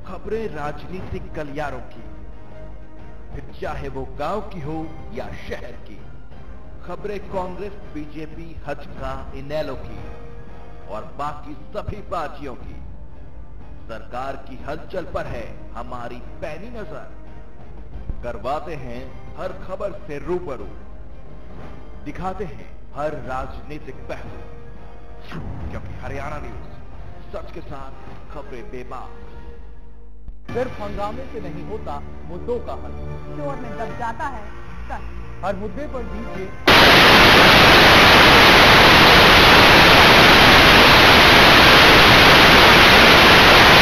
खबरें राजनीतिक गलियारों की, फिर चाहे वो गांव की हो या शहर की। खबरें कांग्रेस, बीजेपी, हजका, इनेलो की और बाकी सभी पार्टियों की। सरकार की हलचल पर है हमारी पैनी नजर। करवाते हैं हर खबर से रूबरू, दिखाते हैं हर राजनीतिक पहलू, क्योंकि हरियाणा न्यूज सच के साथ खबरें बेबाक। सिर्फ हंगामे से नहीं होता मुद्दों का हल, शोर में दब जाता है सच। हर मुद्दे पर दीजिए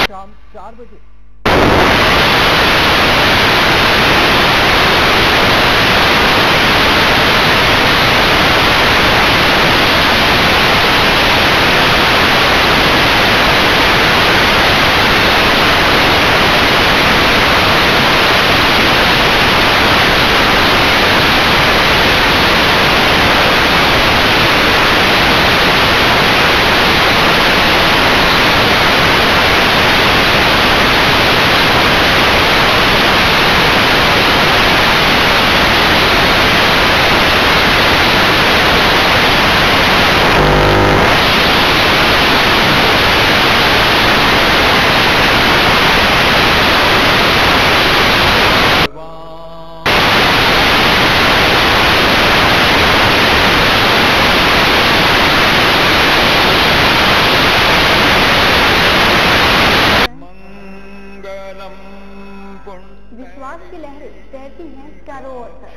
शाम 4 बजे। विश्वास की लहरें तैरती हैं चारों ओर तक।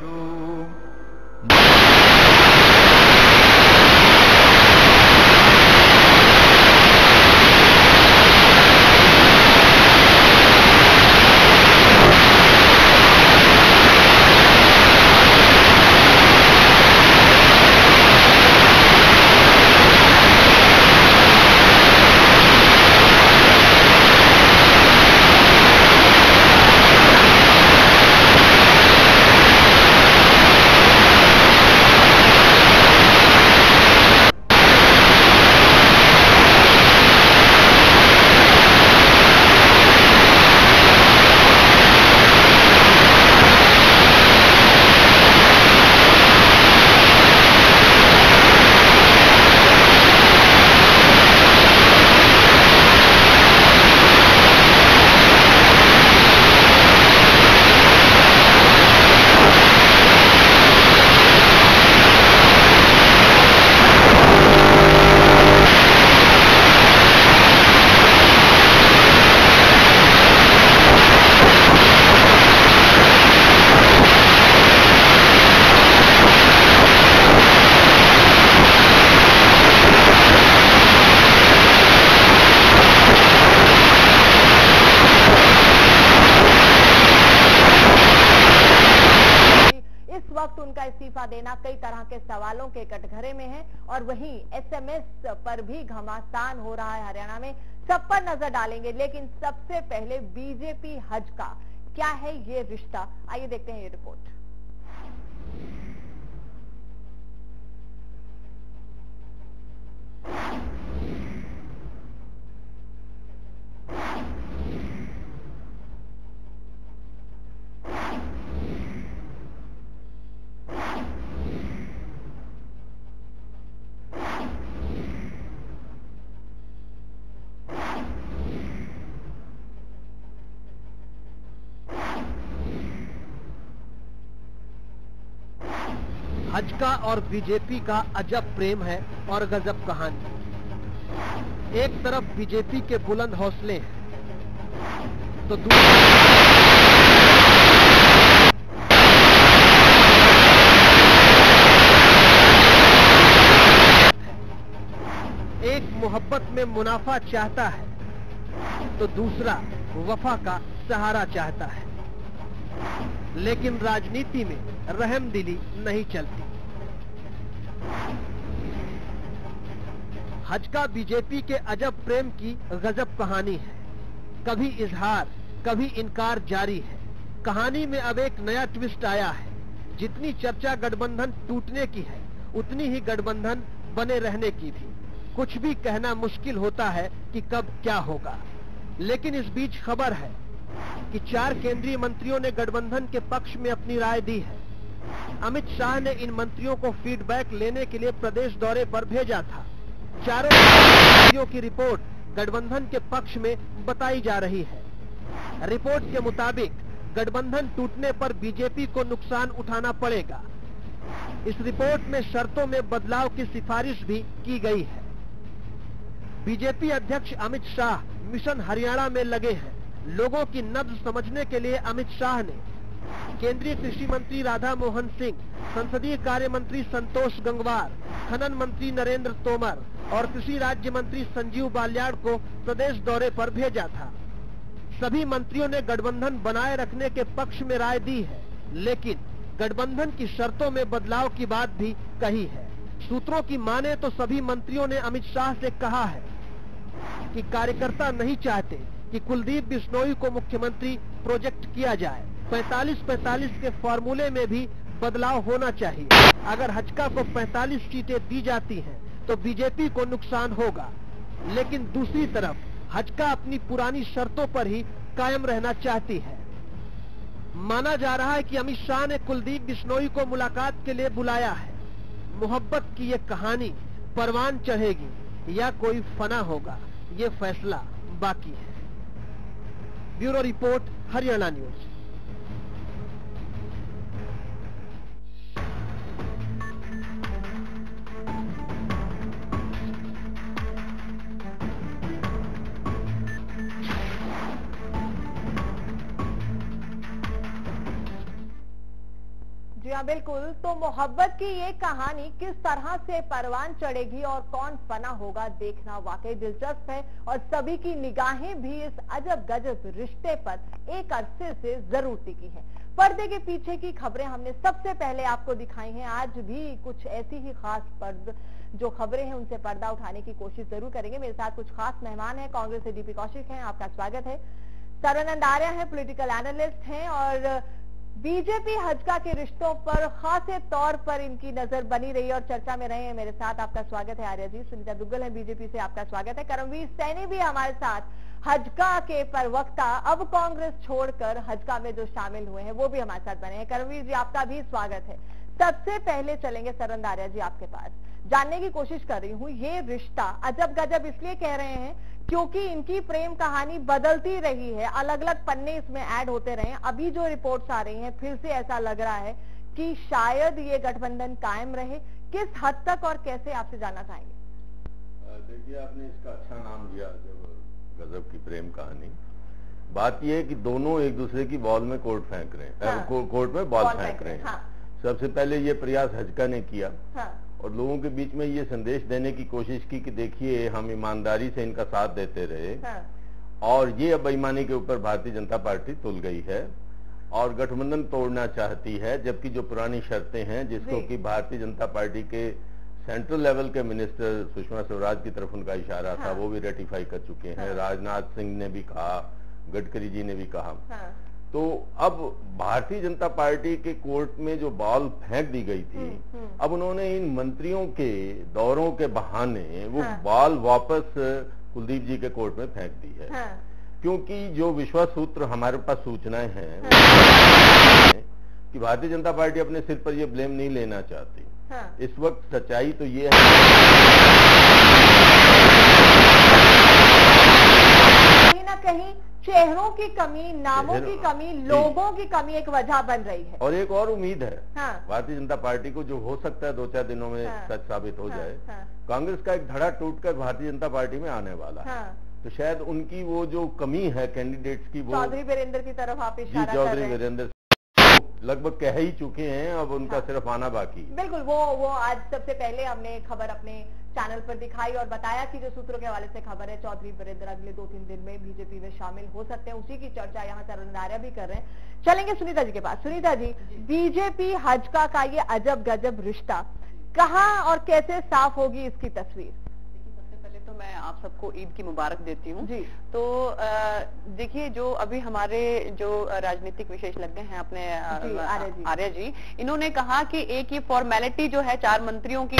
वक्त उनका इस्तीफा देना कई तरह के सवालों के कटघरे में है और वहीं एसएमएस पर भी घमासान हो रहा है हरियाणा में। सब पर नजर डालेंगे, लेकिन सबसे पहले बीजेपी हज का क्या है ये रिश्ता, आइए देखते हैं ये रिपोर्ट। हज का और बीजेपी का अजब प्रेम है और गजब कहानी। एक तरफ बीजेपी के बुलंद हौसले हैं तो एक मोहब्बत में मुनाफा चाहता है तो दूसरा वफा का सहारा चाहता है। लेकिन राजनीति में रहमदिली नहीं चलती। हज का बीजेपी के अजब प्रेम की गजब कहानी है। कभी इजहार, कभी इनकार जारी है। कहानी में अब एक नया ट्विस्ट आया है। जितनी चर्चा गठबंधन टूटने की है, उतनी ही गठबंधन बने रहने की भी। कुछ भी कहना मुश्किल होता है कि कब क्या होगा, लेकिन इस बीच खबर है कि 4 केंद्रीय मंत्रियों ने गठबंधन के पक्ष में अपनी राय दी है। अमित शाह ने इन मंत्रियों को फीडबैक लेने के लिए प्रदेश दौरे पर भेजा था। चारों मंत्रियों की रिपोर्ट गठबंधन के पक्ष में बताई जा रही है। रिपोर्ट के मुताबिक गठबंधन टूटने पर बीजेपी को नुकसान उठाना पड़ेगा। इस रिपोर्ट में शर्तों में बदलाव की सिफारिश भी की गई है। बीजेपी अध्यक्ष अमित शाह मिशन हरियाणा में लगे हैं। लोगों की नब्ज समझने के लिए अमित शाह ने केंद्रीय कृषि मंत्री राधा मोहन सिंह, संसदीय कार्य मंत्री संतोष गंगवार, खनन मंत्री नरेंद्र तोमर और कृषि राज्य मंत्री संजीव बालियाड़ को प्रदेश दौरे पर भेजा था। सभी मंत्रियों ने गठबंधन बनाए रखने के पक्ष में राय दी है, लेकिन गठबंधन की शर्तों में बदलाव की बात भी कही है। सूत्रों की माने तो सभी मंत्रियों ने अमित शाह से कहा है कि कार्यकर्ता नहीं चाहते कि कुलदीप बिश्नोई को मुख्यमंत्री प्रोजेक्ट किया जाए। 45-45 के फॉर्मूले में भी बदलाव होना चाहिए। अगर हजका को 45 सीटें दी जाती हैं तो बीजेपी को नुकसान होगा, लेकिन दूसरी तरफ हजका अपनी पुरानी शर्तों पर ही कायम रहना चाहती है। माना जा रहा है कि अमित शाह ने कुलदीप बिश्नोई को मुलाकात के लिए बुलाया है। मोहब्बत की ये कहानी परवान चढ़ेगी या कोई फना होगा, ये फैसला बाकी है। Bureau report, Haryana news. जी हाँ, बिल्कुल। तो मोहब्बत की ये कहानी किस तरह से परवान चढ़ेगी और कौन फना होगा, देखना वाकई दिलचस्प है। और सभी की निगाहें भी इस अजब गजब रिश्ते पर एक अरसे से जरूर टिकी है। पर्दे के पीछे की खबरें हमने सबसे पहले आपको दिखाई हैं। आज भी कुछ ऐसी ही खास जो खबरें हैं उनसे पर्दा उठाने की कोशिश जरूर करेंगे। मेरे साथ कुछ खास मेहमान हैं। कांग्रेस से डीपी कौशिक हैं, आपका स्वागत है। सरवनंद आर्या हैं, पॉलिटिकल एनालिस्ट हैं और बीजेपी हजका के रिश्तों पर खासे तौर पर इनकी नजर बनी रही और चर्चा में रहे हैं। मेरे साथ आपका स्वागत है आर्या जी। सुनीता दुग्गल है बीजेपी से, आपका स्वागत है। करमवीर सैनी भी हमारे साथ, हजका के प्रवक्ता, अब कांग्रेस छोड़कर हजका में जो शामिल हुए हैं वो भी हमारे साथ बने हैं। करमवीर जी, आपका भी स्वागत है। सबसे पहले चलेंगे सरवनंद आर्या जी आपके पास। जानने की कोशिश कर रही हूँ, ये रिश्ता अजब गजब इसलिए कह रहे हैं क्योंकि इनकी प्रेम कहानी बदलती रही है, अलग अलग पन्ने इसमें ऐड होते रहे हैं। अभी जो रिपोर्ट्स आ रही हैं, फिर से ऐसा लग रहा है कि शायद ये गठबंधन कायम रहे। किस हद तक और कैसे, आपसे जानना चाहेंगे। देखिए, आपने इसका अच्छा नाम दिया, गजब की प्रेम कहानी। बात यह है कि दोनों एक दूसरे की बॉल में कोर्ट फेंक रहे हैं। हाँ। कोर्ट में बॉल फेंक रहे हैं। हाँ। सबसे पहले ये प्रयास हजका ने किया। हाँ। और लोगों के बीच में ये संदेश देने की कोशिश की कि देखिए, हम ईमानदारी से इनका साथ देते रहे। हाँ। और ये अब बेईमानी के ऊपर भारतीय जनता पार्टी तुल गई है और गठबंधन तोड़ना चाहती है, जबकि जो पुरानी शर्तें हैं जिसको कि भारतीय जनता पार्टी के सेंट्रल लेवल के मिनिस्टर सुषमा स्वराज की तरफ उनका इशारा था, वो भी रेटिफाई कर चुके हैं। राजनाथ सिंह ने भी कहा, गडकरी जी ने भी कहा। तो अब भारतीय जनता पार्टी के कोर्ट में जो बॉल फेंक दी गई थी, अब उन्होंने इन मंत्रियों के दौरों के बहाने वो बॉल वापस कुलदीप जी के कोर्ट में फेंक दी है। क्योंकि जो विश्वास सूत्र हमारे पास सूचनाएं हैं कि भारतीय जनता पार्टी अपने सिर पर ये ब्लेम नहीं लेना चाहती। इस वक्त सच्चाई तो ये है कहीं ना कहीं चेहरों की कमी, नामों की कमी, लोगों की कमी एक वजह बन रही है। और एक और उम्मीद है भारतीय जनता पार्टी को, जो हो सकता है 2-4 दिनों में सच साबित हो जाए। कांग्रेस का एक धड़ा टूटकर भारतीय जनता पार्टी में आने वाला है। तो शायद उनकी वो जो कमी है कैंडिडेट्स की, वो चौधरी वीरेंद्र की तरफ आप इशारा कर रहे हैं। चौधरी वीरेंद्र लगभग कह ही चुके हैं, अब उनका सिर्फ आना बाकी। बिल्कुल, वो आज सबसे पहले हमने खबर अपने चैनल पर दिखाई और बताया कि जो सूत्रों के हवाले से खबर है, चौधरी वीरेंद्र अगले 2-3 दिन में बीजेपी में शामिल हो सकते हैं। उसी की चर्चा यहाँ सरवनंद आर्या भी कर रहे हैं। चलेंगे सुनीता जी के पास। सुनीता जी, बीजेपी हजका का ये अजब गजब रिश्ता कहाँ और कैसे साफ होगी इसकी तस्वीर? तो मैं आप सबको ईद की मुबारक देती हूँ जी। तो देखिए, जो अभी हमारे जो राजनीतिक विशेषज्ञ हैं अपने आर्य जी, इन्होंने कहा कि एक ये फॉर्मेलिटी जो है 4 मंत्रियों की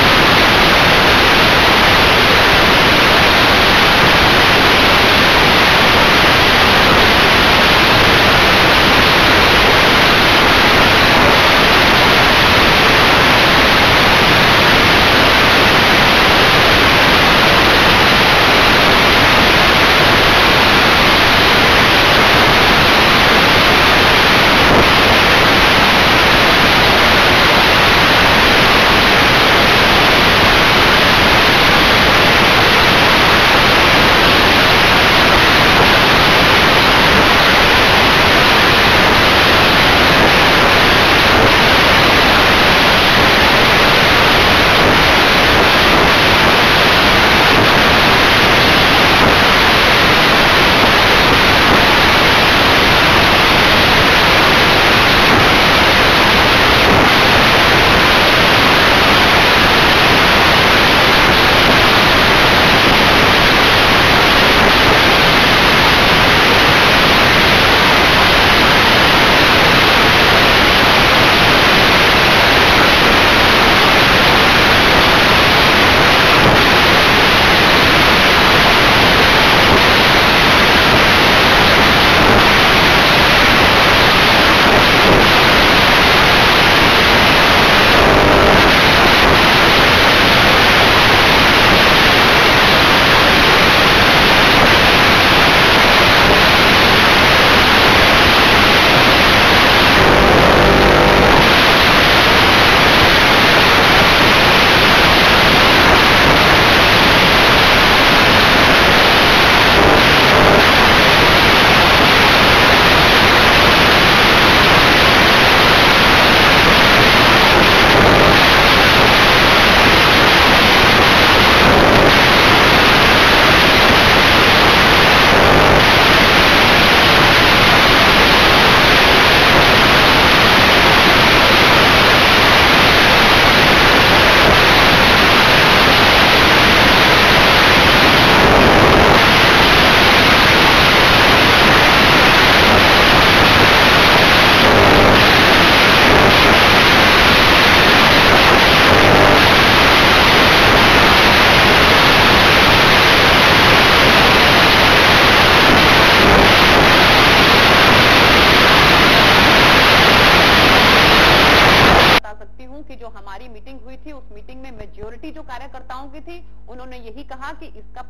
मेजोरिटी जो कार्यकर्ताओं की थी, उन्होंने यही कहा कि इसका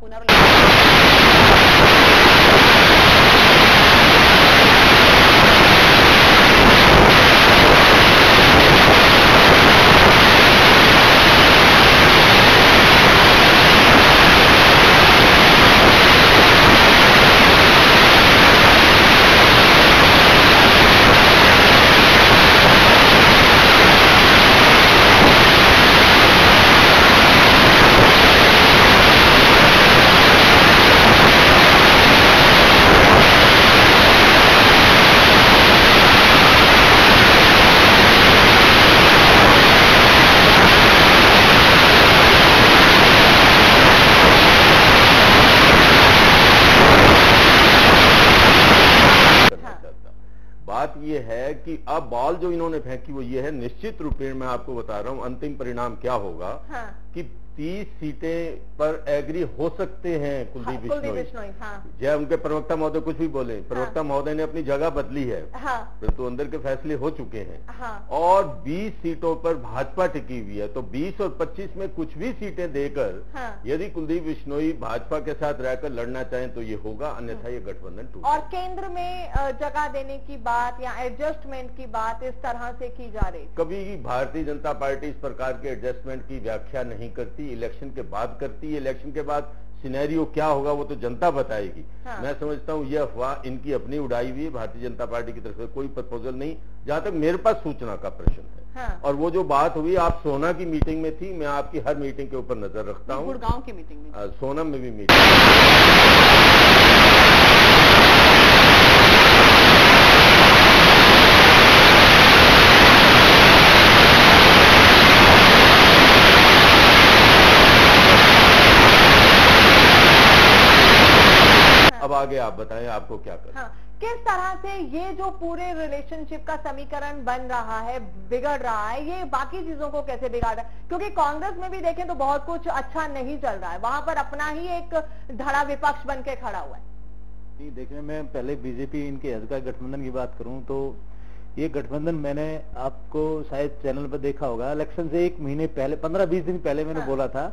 बात ये है कि अब बॉल जो इन्होंने फेंकी वो ये है, निश्चित रूपेण मैं आपको बता रहा हूं अंतिम परिणाम क्या होगा। हाँ। कि 30 सीटें पर एग्री हो सकते हैं कुलदीप बिश्नोई। हाँ। जय उनके प्रवक्ता महोदय कुछ भी बोले, प्रवक्ता महोदय ने अपनी जगह बदली है, परंतु अंदर के फैसले हो चुके हैं। और 20 सीटों पर भाजपा टिकी हुई है, तो 20 और 25 में कुछ भी सीटें देकर यदि कुलदीप बिश्नोई भाजपा के साथ रहकर लड़ना चाहें तो ये होगा, अन्यथा ये गठबंधन टूटेगा। और केंद्र में जगह देने की बात या एडजस्टमेंट की बात इस तरह से की जा रही, कभी भारतीय जनता पार्टी इस प्रकार के एडजस्टमेंट की व्याख्या नहीं करती, इलेक्शन के बाद करती है। इलेक्शन के बाद सिनेरियो क्या होगा वो तो जनता बताएगी। मैं समझता हूँ ये अफवाह इनकी अपनी उड़ाई हुई है, भारतीय जनता पार्टी की तरफ से कोई प्रपोजल नहीं, जहां तक मेरे पास सूचना का प्रश्न है। और वो जो बात हुई, आप सोना की मीटिंग में थी, मैं आपकी हर मीटिंग के ऊपर नजर रखता हूँ। गुड़गांव की मीटिंग में, सोनम में भी मीटिंग अब आगे आप बताएं आपको क्या करना। हाँ, किस तरह से ये जो पूरे रिलेशनशिप का समीकरण बन रहा है, बिगड़ रहा है, ये बाकी चीजों को कैसे बिगाड़ रहा है? क्योंकि कांग्रेस में भी देखें तो बहुत कुछ अच्छा नहीं चल रहा है, वहां पर अपना ही एक धड़ा विपक्ष बन के खड़ा हुआ है। नहीं, देखिए मैं पहले बीजेपी इनके हल्का गठबंधन की बात करूं तो ये गठबंधन मैंने आपको शायद चैनल पर देखा होगा, इलेक्शन से 1 महीने पहले 15-20 दिन पहले मैंने बोला था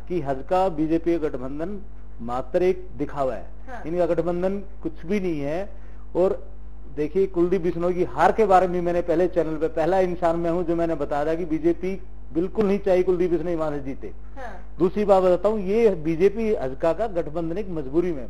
कि हल्का बीजेपी का गठबंधन मात्र एक दिखावा है, इनका गठबंधन कुछ भी नहीं है। और देखिए कुलदीप बिश्नोई की हार के बारे में मैंने पहले चैनल पे पहला इंसान मैं हूं जो मैंने बताया था कि बीजेपी बिल्कुल नहीं चाहिए कुलदीप बिश्नोई वहां से जीते। दूसरी बात बताता हूँ, ये बीजेपी हल्का का गठबंधन एक मजबूरी में,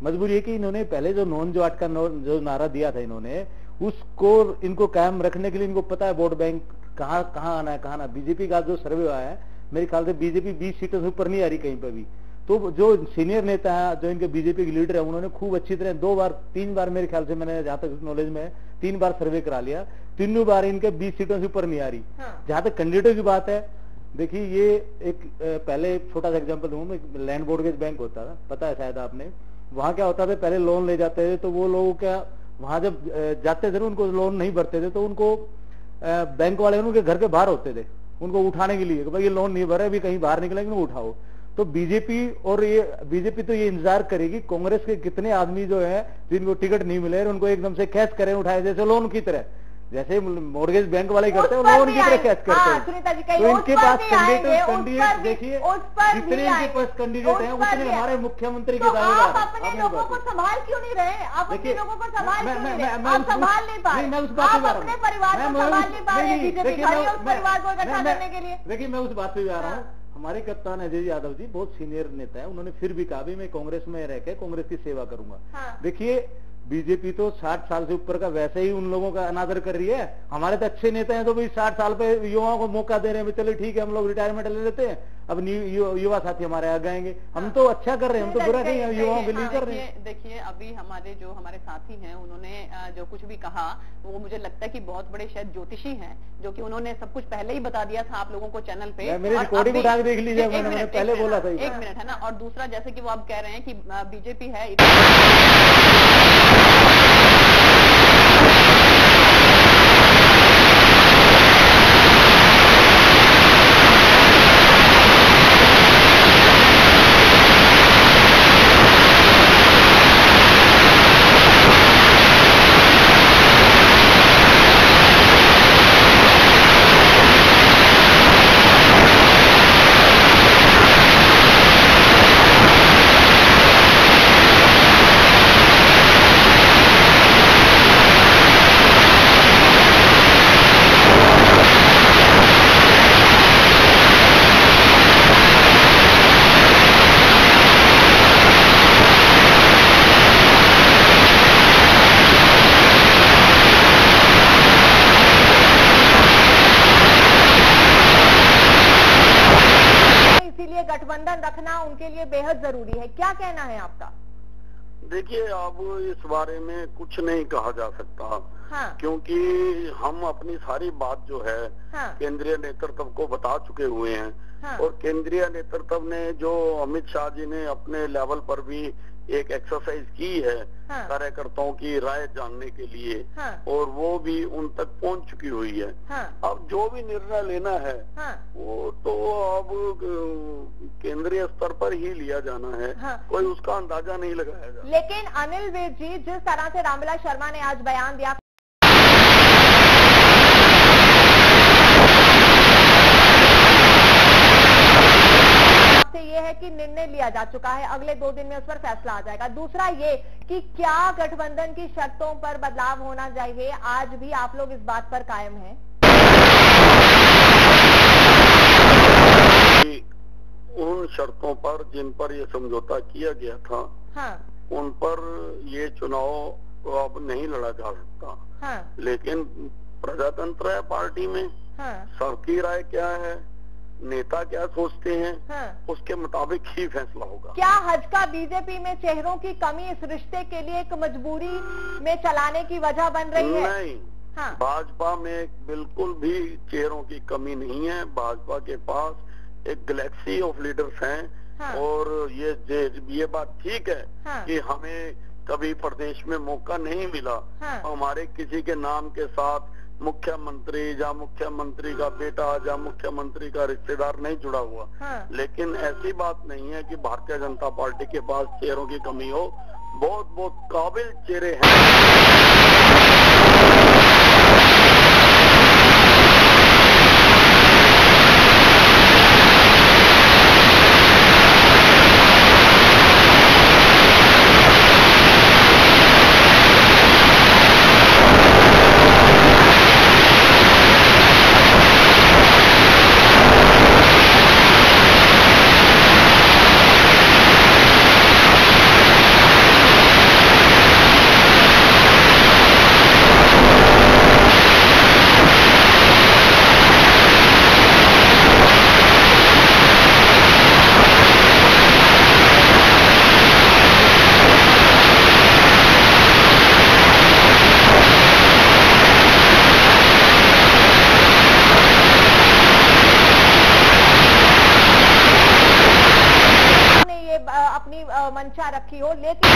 मजबूरी है कि इन्होंने पहले जो नॉन जाट का जो नारा दिया था इन्होंने, उसको इनको कायम रखने के लिए इनको पता है वोट बैंक कहाँ आना है कहाँ ना। बीजेपी का जो सर्वे हुआ है मेरे ख्याल से बीजेपी 20 सीटों से ऊपर नहीं आ रही कहीं पर भी। तो जो सीनियर नेता है, जो इनके बीजेपी के लीडर है, उन्होंने खूब अच्छी तरह 2-3 बार मेरे ख्याल से मैंने जहां तक नॉलेज में 3 बार सर्वे करा लिया, तीनों बार इनके 20 सीटों से ऊपर नहीं आ रही। जहां तक कैंडिडेटों की बात है, देखिए ये एक पहले छोटा सा एग्जाम्पल दूंगा, लैंड मोर्गेज बैंक होता था, पता है शायद आपने, वहां क्या होता था पहले लोन ले जाते थे तो वो लोग क्या वहां जब जाते थे उनको लोन नहीं भरते थे तो उनको बैंक वाले उनके घर के बाहर होते थे उनको उठाने के लिए, भाई ये लोन नहीं भरे, अभी कहीं बाहर निकलेंगे उनको उठाओ। तो बीजेपी और ये बीजेपी तो ये इंतजार करेगी कांग्रेस के कितने आदमी जो है जिनको टिकट नहीं मिले उनको एकदम से कैच करें उठाए, जैसे लोन की तरह, जैसे मॉर्गेज बैंक वाले करते हैं लोन की तरह कैच करते हैं। तो इनके पास कैंडिडेट देखिए जितने इनके पास कैंडिडेट हैं उतने हमारे मुख्यमंत्री के दावेदार। आप अपने लोगों को संभाल क्यों नहीं रहे? आप अपने लोगों को संभाल क्यों नहीं रहे? आप संभाल नहीं पा रहे, आप अपने परिवार को संभाल नहीं पा रहे, बीजेपी खड़ी है उस परिवार को इकट्ठा करने के लिए। देखिए मैं उस बात पे भी आ रहा हूँ, हमारे कप्तान अजय यादव जी बहुत सीनियर नेता है, उन्होंने फिर भी कहा भी मैं कांग्रेस में रह के कांग्रेस की सेवा करूंगा। देखिए बीजेपी तो 60 साल से ऊपर का वैसे ही उन लोगों का अनादर कर रही है, हमारे तो अच्छे नेता हैं तो भाई 60 साल पे युवाओं को मौका दे रहे हैं, चलो ठीक है हम लोग रिटायरमेंट ले लेते हैं, अब युवा साथी हमारे आ जाएंगे, हम तो अच्छा कर रहे हैं, हम तो बुरा नहीं है, युवाओं के लिए कर रहे हैं। देखिए अभी हमारे साथी हैं उन्होंने जो कुछ भी कहा वो मुझे लगता है कि बहुत बड़े शायद ज्योतिषी हैं, जो कि उन्होंने सब कुछ पहले ही बता दिया था आप लोगों को चैनल पे। मेरी रिकॉर्डिंग उठा के देख लीजिए, मैंने पहले बोला था। 1 मिनट है ना। और दूसरा जैसे कि वो आप कह रहे हैं कि बीजेपी है गठबंधन रखना उनके लिए बेहद जरूरी है, क्या कहना है आपका? देखिए अब इस बारे में कुछ नहीं कहा जा सकता, क्योंकि हम अपनी सारी बात जो है केंद्रीय नेतृत्व को बता चुके हुए हैं, और केंद्रीय नेतृत्व ने जो अमित शाह जी ने अपने लेवल पर भी एक एक्सरसाइज की है कार्यकर्ताओं की राय जानने के लिए, और वो भी उन तक पहुंच चुकी हुई है। अब जो भी निर्णय लेना है वो तो अब केंद्रीय स्तर पर ही लिया जाना है, कोई उसका अंदाजा नहीं लगाया जा। लेकिन अनिल विज जी, जिस तरह से रामविलास शर्मा ने आज बयान दिया, ये है कि निर्णय लिया जा चुका है, अगले 2 दिन में उस पर फैसला आ जाएगा। दूसरा ये कि क्या गठबंधन की शर्तों पर बदलाव होना चाहिए, आज भी आप लोग इस बात पर कायम हैं? उन शर्तों पर जिन पर ये समझौता किया गया था, उन पर ये चुनाव अब नहीं लड़ा जा सकता। लेकिन प्रजातंत्र है पार्टी में, सबकी राय क्या है, नेता क्या सोचते हैं, उसके मुताबिक ही फैसला होगा। क्या हजका बीजेपी में चेहरों की कमी इस रिश्ते के लिए एक मजबूरी में चलाने की वजह बन रही है? नहीं, भाजपा में बिल्कुल भी चेहरों की कमी नहीं है। भाजपा के पास एक गैलेक्सी ऑफ लीडर्स हैं और ये बात ठीक है कि हमें कभी प्रदेश में मौका नहीं मिला, हमारे किसी के नाम के साथ मुख्यमंत्री या मुख्यमंत्री का बेटा या मुख्यमंत्री का रिश्तेदार नहीं जुड़ा हुआ। लेकिन ऐसी बात नहीं है कि भारतीय जनता पार्टी के पास चेहरों की कमी हो, बहुत बहुत काबिल चेहरे हैं। मंशा रखी हो, लेकिन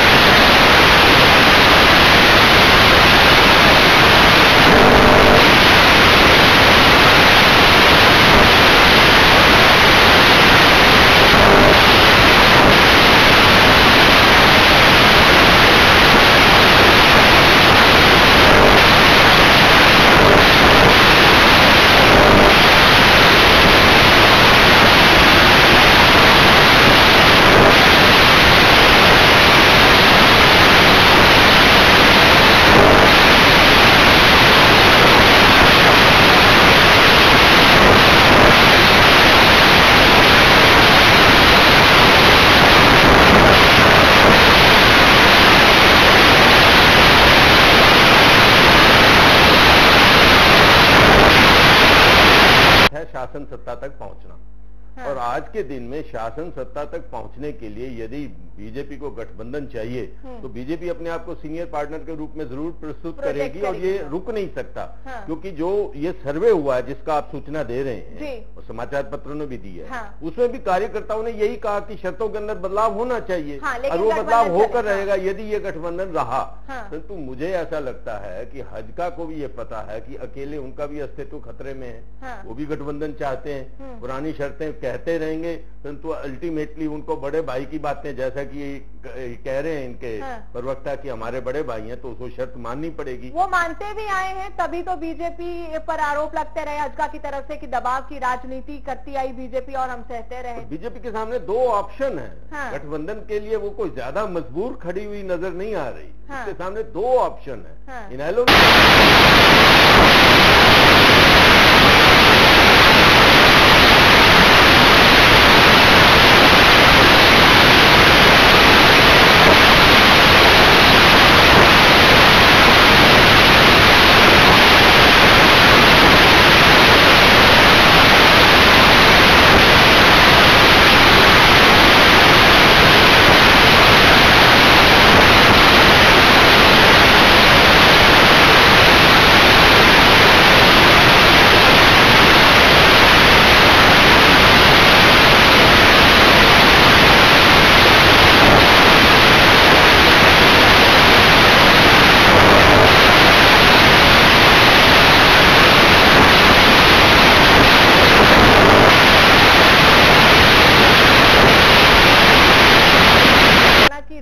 शासन सत्ता तक पहुंचना। और आज के दिन में शासन सत्ता तक पहुंचने के लिए यदि बीजेपी को गठबंधन चाहिए तो बीजेपी अपने आप को सीनियर पार्टनर के रूप में जरूर प्रस्तुत करेगी और ये रुक नहीं सकता। क्योंकि जो ये सर्वे हुआ है जिसका आप सूचना दे रहे हैं और समाचार पत्रों ने भी दी है, उसमें भी कार्यकर्ताओं ने यही कहा कि शर्तों के अंदर बदलाव होना चाहिए और वो बदलाव होकर रहेगा यदि ये गठबंधन रहा। परंतु मुझे ऐसा लगता है कि हजका को भी ये पता है कि अकेले उनका भी अस्तित्व खतरे में है, वो भी गठबंधन चाहते हैं, पुरानी शर्तें कहते रहेंगे, परंतु अल्टीमेटली उनको बड़े भाई की बातें, जैसा कि कह रहे हैं इनके प्रवक्ता कि हमारे बड़े भाई हैं, तो उसको शर्त माननी पड़ेगी। वो मानते भी आए हैं, तभी तो बीजेपी पर आरोप लगते रहे हजका की तरफ से कि दबाव की राजनीति करती आई बीजेपी और हम सहते रहे। तो बीजेपी के सामने दो ऑप्शन है, गठबंधन के लिए वो कोई ज्यादा मजबूर खड़ी हुई नजर नहीं आ रही, उसके सामने दो ऑप्शन है। इनेलो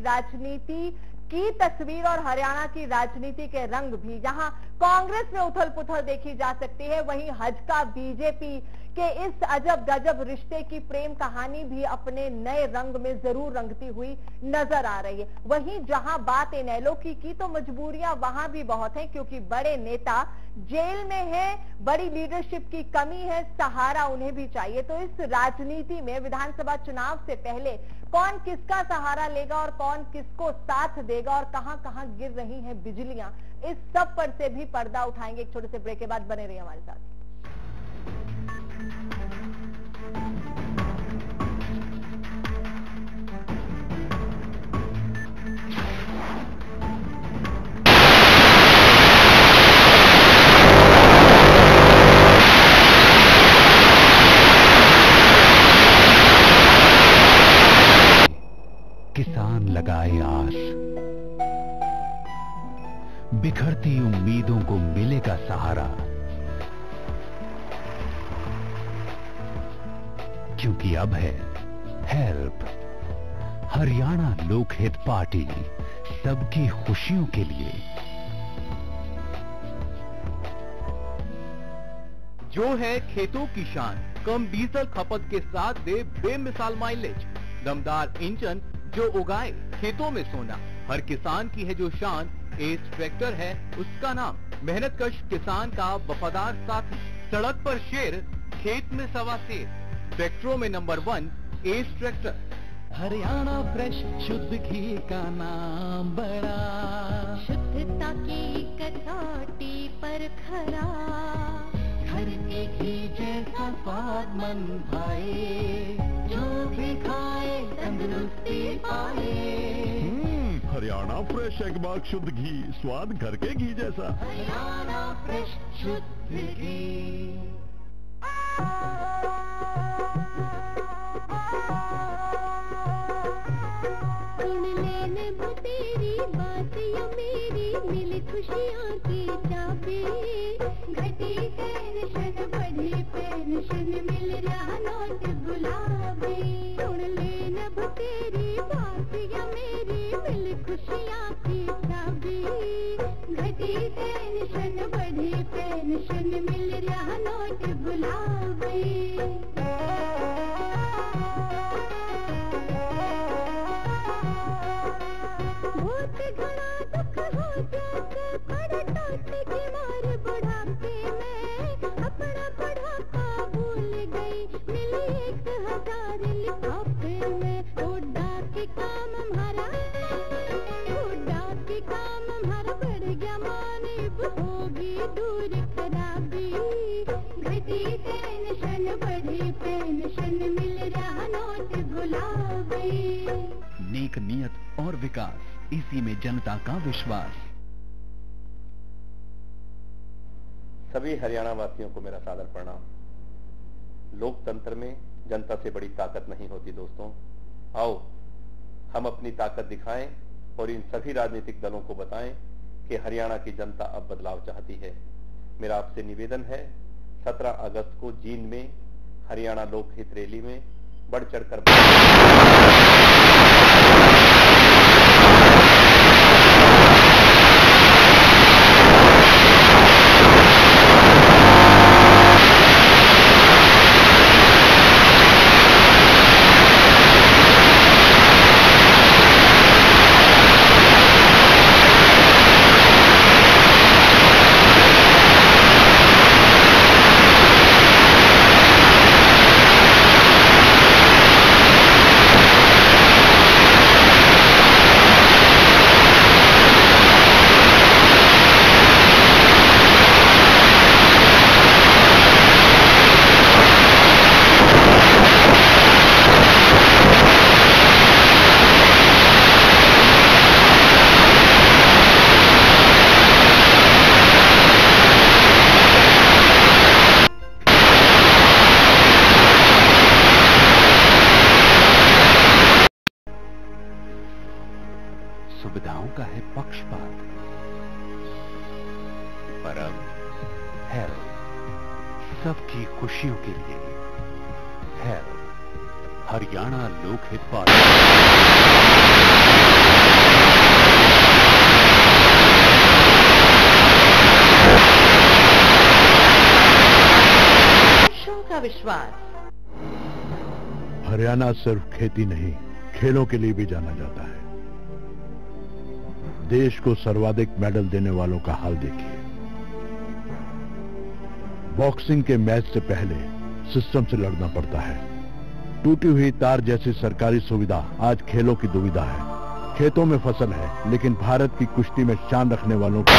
राजनीति की तस्वीर और हरियाणा की राजनीति के रंग भी, जहां कांग्रेस में उथल पुथल देखी जा सकती है, वहीं हजका बीजेपी के इस अजब गजब रिश्ते की प्रेम कहानी भी अपने नए रंग में जरूर रंगती हुई नजर आ रही है। वहीं जहां बात इनेलो की तो मजबूरियां वहां भी बहुत हैं, क्योंकि बड़े नेता जेल में हैं, बड़ी लीडरशिप की कमी है, सहारा उन्हें भी चाहिए। तो इस राजनीति में विधानसभा चुनाव से पहले कौन किसका सहारा लेगा और कौन किसको साथ देगा और कहां कहां गिर रही हैं बिजलियां, इस सब पर से भी पर्दा उठाएंगे। एक छोटे से ब्रेक के बाद बने रहिए हमारे साथ। बिखरती उम्मीदों को मिलेगा सहारा, क्योंकि अब है हेल्प, हरियाणा लोकहित पार्टी, सबकी खुशियों के लिए। जो है खेतों की शान, कम डीजल खपत के साथ दे बेमिसाल माइलेज, दमदार इंजन जो उगाए खेतों में सोना। हर किसान की है जो शान, एस ट्रैक्टर है उसका नाम। मेहनतकश किसान का वफादार साथी, सड़क पर शेर, खेत में सवा शेर। ट्रैक्टरों में number 1 S tractor. Haryana fresh शुद्ध घी का नाम बड़ा, शुद्धता की कसौटी पर खरा, घर के घी जैसा स्वाद मन भाए, जो भी खाए तंदुरुस्ती पाए। हरियाणा फ्रेश एगबाग शुद्ध घी, स्वाद घर के घी जैसा। हरियाणा फ्रेश शुद्ध घी। सुन लेने वो तेरी बात या मेरी, मिली खुशियाँ की चाबी। घटी टेंशन बढ़ी पेंशन, मिल रहा नोट गुलाबी। सुन लेने वो तेरी बात या मेरी, मिली खुशियाँ की चाबी। घटी टेंशन बढ़ी पेंशन, मिल रहा नोट गुलाबी। बहुत घना दुख हो जाता, बड़ा टोट की मार बुढ़ापे में, अपना बुढ़ापा भूल गई, मिली 1000 लिफाफे में। उड़ा के काम हमारा, उड़ा के काम हमारा, बढ़ गया मानिब, होगी दूर खराबी। घटी टेंशन बढ़ी पेंशन, मिल रहा नोट गुलाबी। नेक नियत और विकास, इसी में जनता का विश्वास। सभी हरियाणा वासियों को मेरा सादर प्रणाम। लोकतंत्र में जनता से बड़ी ताकत नहीं होती दोस्तों। आओ हम अपनी ताकत दिखाएं और इन सभी राजनीतिक दलों को बताएं कि हरियाणा की जनता अब बदलाव चाहती है। मेरा आपसे निवेदन है, 17 अगस्त को जींद में हरियाणा लोकहित रैली में बढ़ चढ़कर सुविधाओं का है पक्षपात, पर अब हेल्प, सबकी खुशियों के लिए। Help, Haryana Lokhit party. का विश्वास। हरियाणा सिर्फ खेती नहीं, खेलों के लिए भी जाना जाता है। देश को सर्वाधिक मेडल देने वालों का हाल देखिए। बॉक्सिंग के मैच से पहले सिस्टम से लड़ना पड़ता है। टूटी हुई तार जैसी सरकारी सुविधा आज खेलों की दुविधा है। खेतों में फसल है, लेकिन भारत की कुश्ती में शान रखने वालों को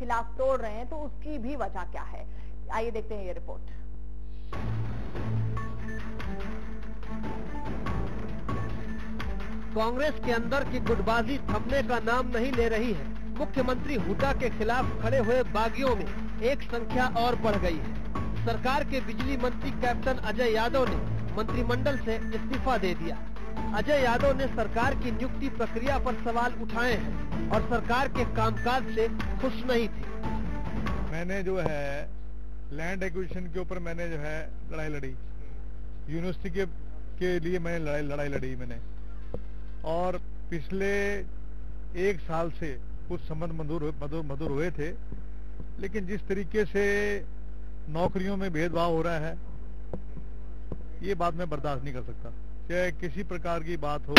खिलाफ तोड़ रहे हैं, तो उसकी भी वजह क्या है, आइए देखते हैं ये रिपोर्ट। कांग्रेस के अंदर की गुटबाजी थमने का नाम नहीं ले रही है। मुख्यमंत्री हुड्डा के खिलाफ खड़े हुए बागियों में एक संख्या और बढ़ गई है। सरकार के बिजली मंत्री कैप्टन अजय यादव ने मंत्रिमंडल से इस्तीफा दे दिया। अजय यादव ने सरकार की नियुक्ति प्रक्रिया पर सवाल उठाए हैं और सरकार के कामकाज से खुश नहीं थे। मैंने जो है लैंड एक्विजिशन के ऊपर मैंने जो है लड़ाई लड़ी, यूनिवर्सिटी के लिए मैंने लड़ाई लड़ी मैंने, और पिछले 1 साल से कुछ संबंध मधुर हुए थे, लेकिन जिस तरीके से नौकरियों में भेदभाव हो रहा है, ये बात मैं बर्दाश्त नहीं कर सकता। चाहे किसी प्रकार की बात हो,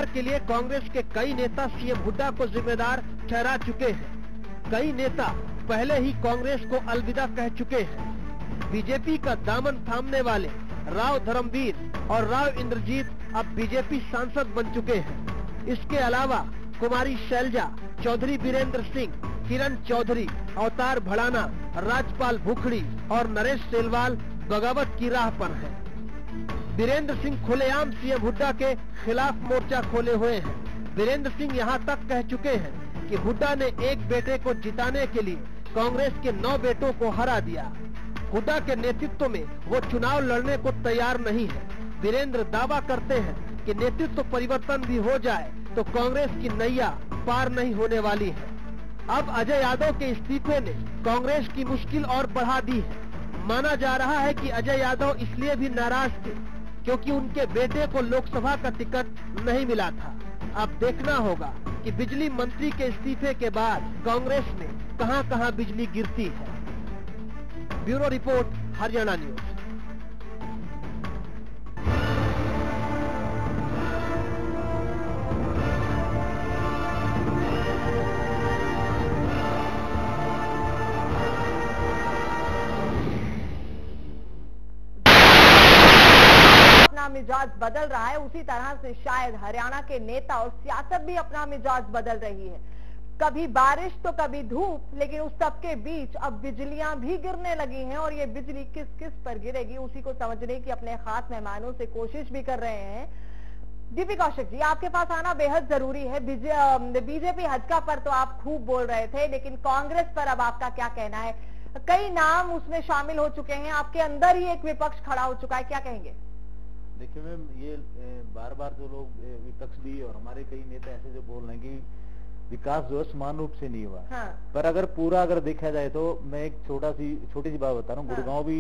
के लिए कांग्रेस के कई नेता सीएम हुड्डा को जिम्मेदार ठहरा चुके हैं। कई नेता पहले ही कांग्रेस को अलविदा कह चुके हैं। बीजेपी का दामन थामने वाले राव धर्मवीर और राव इंद्रजीत अब बीजेपी सांसद बन चुके हैं। इसके अलावा कुमारी शैलजा, चौधरी बीरेंद्र सिंह, किरण चौधरी, अवतार भड़ाना, राजपाल भुखड़ी और नरेश सेलवाल बगावत की राह पर हैं। बीरेंद्र सिंह खुलेआम सीएम हुड्डा के खिलाफ मोर्चा खोले हुए हैं। बीरेंद्र सिंह यहां तक कह चुके हैं कि हुड्डा ने एक बेटे को जिताने के लिए कांग्रेस के 9 बेटों को हरा दिया। हुड्डा के नेतृत्व में वो चुनाव लड़ने को तैयार नहीं है। बीरेंद्र दावा करते हैं कि नेतृत्व परिवर्तन भी हो जाए तो कांग्रेस की नैया पार नहीं होने वाली है। अब अजय यादव के इस्तीफे ने कांग्रेस की मुश्किल और बढ़ा दी है। माना जा रहा है कि अजय यादव इसलिए भी नाराज थे क्योंकि उनके बेटे को लोकसभा का टिकट नहीं मिला था। अब देखना होगा कि बिजली मंत्री के इस्तीफे के बाद कांग्रेस में कहां-कहां बिजली गिरती है। Bureau report, Haryana news. मिजाज बदल रहा है, उसी तरह से शायद हरियाणा के नेता और सियासत भी अपना मिजाज बदल रही है। कभी बारिश तो कभी धूप, लेकिन उस सब के बीच अब बिजलियां भी गिरने लगी हैं और ये बिजली किस किस पर गिरेगी उसी को समझने की अपने खास मेहमानों से कोशिश भी कर रहे हैं। दीपी कौशिक जी, आपके पास आना बेहद जरूरी है। बीजेपी हजका पर तो आप खूब बोल रहे थे, लेकिन कांग्रेस पर अब आपका क्या कहना है? कई नाम उसमें शामिल हो चुके हैं, आपके अंदर ही एक विपक्ष खड़ा हो चुका है, क्या कहेंगे? देखिए मैम, ये बार बार जो लोग विपक्ष भी और हमारे कई नेता ऐसे जो बोल रहे हैं कि विकास जो है समान रूप से नहीं हुआ। हाँ। पर अगर देखा जाए तो मैं एक छोटी सी बात बता रहा हूँ। हाँ। गुड़गांव भी